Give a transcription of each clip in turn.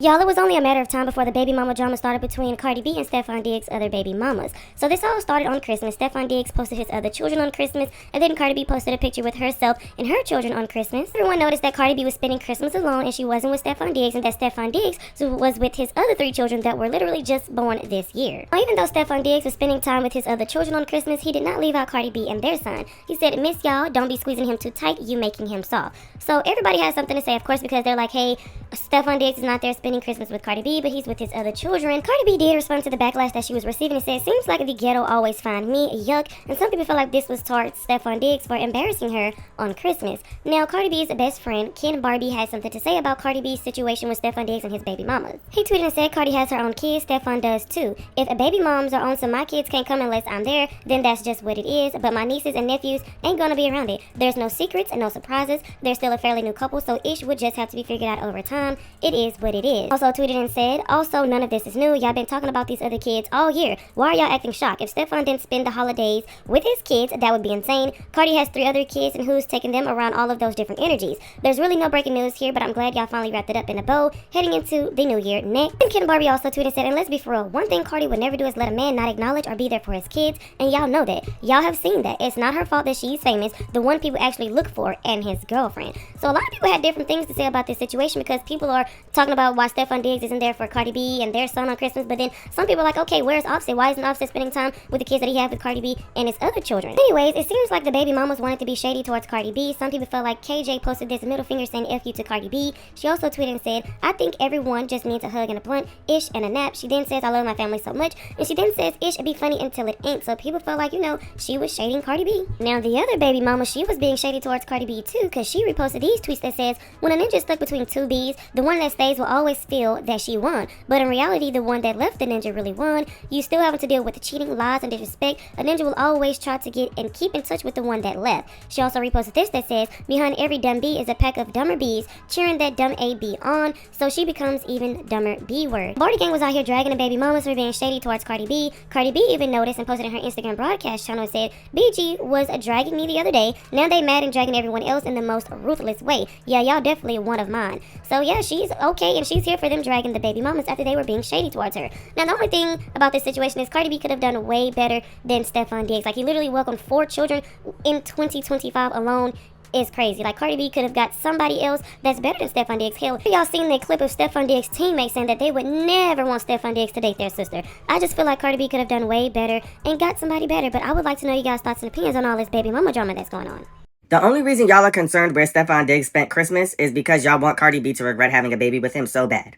Y'all, it was only a matter of time before the baby mama drama started between Cardi B and Stefon Diggs' other baby mamas. So this all started on Christmas. Stefon Diggs posted his other children on Christmas, and then Cardi B posted a picture with herself and her children on Christmas. Everyone noticed that Cardi B was spending Christmas alone and she wasn't with Stefon Diggs, and that Stefon Diggs was with his other 3 children that were literally just born this year. Now, even though Stefon Diggs was spending time with his other children on Christmas, he did not leave out Cardi B and their son. He said, "Miss y'all, don't be squeezing him too tight, you making him soft." So everybody has something to say, of course, because they're like, hey, Stefon Diggs is not there spending Christmas with Cardi B, but he's with his other children. Cardi B did respond to the backlash that she was receiving and said, "Seems like the ghetto always find me, yuck." And some people feel like this was towards Stefon Diggs for embarrassing her on Christmas. Now, Cardi B's best friend, Ken Barbie, had something to say about Cardi B's situation with Stefon Diggs and his baby mamas. He tweeted and said, "Cardi has her own kids, Stefon does too. If a baby moms are on some my kids can't come unless I'm there, then that's just what it is. But my nieces and nephews ain't gonna be around it. There's no secrets and no surprises. They're still a fairly new couple, so ish would just have to be figured out over time. It is what it is." Also tweeted and said, "Also, none of this is new. Y'all been talking about these other kids all year. Why are y'all acting shocked? If Stefon didn't spend the holidays with his kids, that would be insane. Cardi has 3 other kids, and who's taking them around all of those different energies? There's really no breaking news here, but I'm glad y'all finally wrapped it up in a bow, heading into the new year next." And Ken Barbie also tweeted and said, "And let's be for real, one thing Cardi would never do is let a man not acknowledge or be there for his kids, and y'all know that. Y'all have seen that. It's not her fault that she's famous, the one people actually look for, and his girlfriend." So a lot of people had different things to say about this situation, because people are talking about why Stefon Diggs isn't there for Cardi B and their son on Christmas, but then some people are like, okay, where's Offset? Why isn't Offset spending time with the kids that he had with Cardi B and his other children? Anyways, it seems like the baby mamas wanted to be shady towards Cardi B. Some people felt like KJ posted this middle finger saying F you to Cardi B. She also tweeted and said, "I think everyone just needs a hug and a blunt, ish, and a nap." She then says, "I love my family so much." And she then says, "Ish, it'd be funny until it ain't." So people felt like, she was shading Cardi B. Now, the other baby mama, she was being shady towards Cardi B too, because she reposted these tweets that says, "When a ninja stuck between 2 bees, the one that stays will always feel that she won. But in reality, the one that left the ninja really won. You still having to deal with the cheating, lies, and disrespect. A ninja will always try to get and keep in touch with the one that left." She also reposted this that says, "Behind every dumb bee is a pack of dumber bees cheering that dumb A B on, so she becomes even dumber B word." Barty Gang was out here dragging the baby mamas for being shady towards Cardi B. Cardi B even noticed and posted in her Instagram broadcast channel and said, "BG was dragging me the other day. Now they mad and dragging everyone else in the most ruthless way. Yeah, y'all definitely one of mine." So yeah, she's okay, and she's here for them dragging the baby mamas after they were being shady towards her. Now, the only thing about this situation is Cardi B could have done way better than Stefon Diggs. Like, he literally welcomed 4 children in 2025 alone. Is crazy. Like, Cardi B could have got somebody else that's better than Stefon Diggs. Hell, y'all seen that clip of Stefon Diggs' teammates saying that they would never want Stefon Diggs to date their sister. I just feel like Cardi B could have done way better and got somebody better, but I would like to know you guys' thoughts and opinions on all this baby mama drama that's going on. The only reason y'all are concerned where Stefon Diggs spent Christmas is because y'all want Cardi B to regret having a baby with him so bad.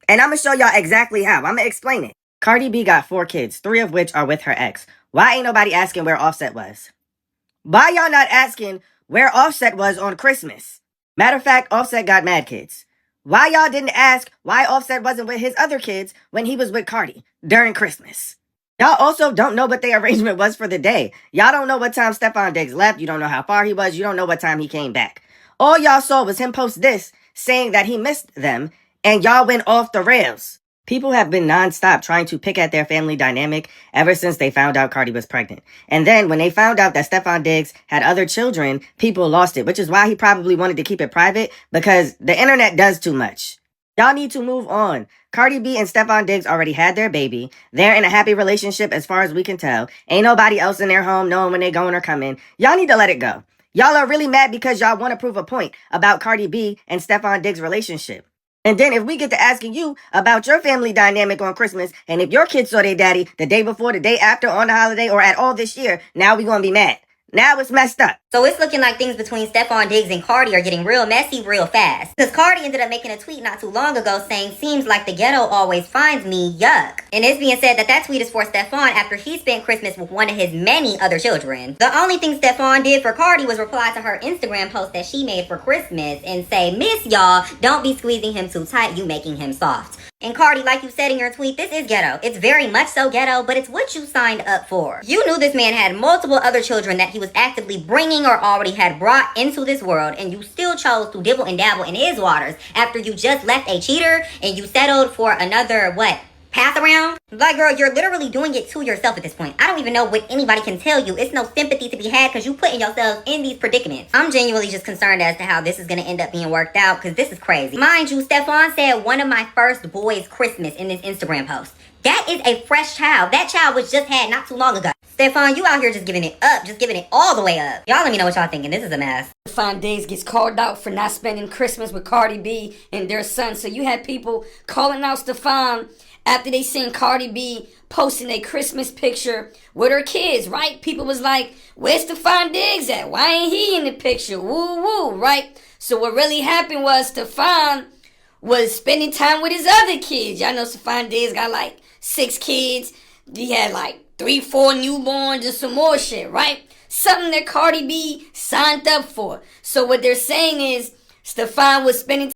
And I'm gonna show y'all exactly how. I'm gonna explain it. Cardi B got 4 kids, 3 of which are with her ex. Why ain't nobody asking where Offset was? Why y'all not asking where Offset was on Christmas? Matter of fact, Offset got mad kids. Why y'all didn't ask why Offset wasn't with his other kids when he was with Cardi during Christmas? Y'all also don't know what their arrangement was for the day. Y'all don't know what time Stefon Diggs left. You don't know how far he was. You don't know what time he came back. All y'all saw was him post this saying that he missed them, and y'all went off the rails. People have been nonstop trying to pick at their family dynamic ever since they found out Cardi was pregnant. And then when they found out that Stefon Diggs had other children, people lost it, which is why he probably wanted to keep it private, because the internet does too much. Y'all need to move on. Cardi B and Stefon Diggs already had their baby. They're in a happy relationship as far as we can tell. Ain't nobody else in their home knowing when they going or coming. Y'all need to let it go. Y'all are really mad because y'all want to prove a point about Cardi B and Stefon Diggs' relationship. And then if we get to asking you about your family dynamic on Christmas, and if your kids saw their daddy the day before, the day after, on the holiday, or at all this year, now we gonna be mad. Now it's messed up. So it's looking like things between Stefon Diggs and Cardi are getting real messy real fast. Because Cardi ended up making a tweet not too long ago saying, "Seems like the ghetto always finds me, yuck." And it's being said that that tweet is for Stefon after he spent Christmas with one of his many other children. The only thing Stefon did for Cardi was reply to her Instagram post that she made for Christmas and say, "Miss y'all, don't be squeezing him too tight, you making him soft." And Cardi, like you said in your tweet, this is ghetto. It's very much so ghetto, but it's what you signed up for. You knew this man had multiple other children that he was actively bringing or already had brought into this world, and you still chose to dibble and dabble in his waters after you just left a cheater and you settled for another, what, pass around? Like, girl, you're literally doing it to yourself at this point. I don't even know what anybody can tell you. It's no sympathy to be had because you putting yourself in these predicaments. I'm genuinely just concerned as to how this is going to end up being worked out because this is crazy. Mind you, Stefon said one of my first boys' Christmas in this Instagram post. That is a fresh child. That child was just had not too long ago. Stefon, you out here just giving it up, just giving it all the way up. Y'all let me know what y'all thinking. This is a mess. Stefon Diggs gets called out for not spending Christmas with Cardi B and their son. So you had people calling out Stefon after they seen Cardi B posting a Christmas picture with her kids, right? People was like, where's Stefon Diggs at? Why ain't he in the picture? Woo woo, right? So what really happened was Stefon was spending time with his other kids. Y'all know Stefon Diggs got like 6 kids. He had like 3, 4 newborns and some more shit, right? Something that Cardi B signed up for. So what they're saying is Stefon was spending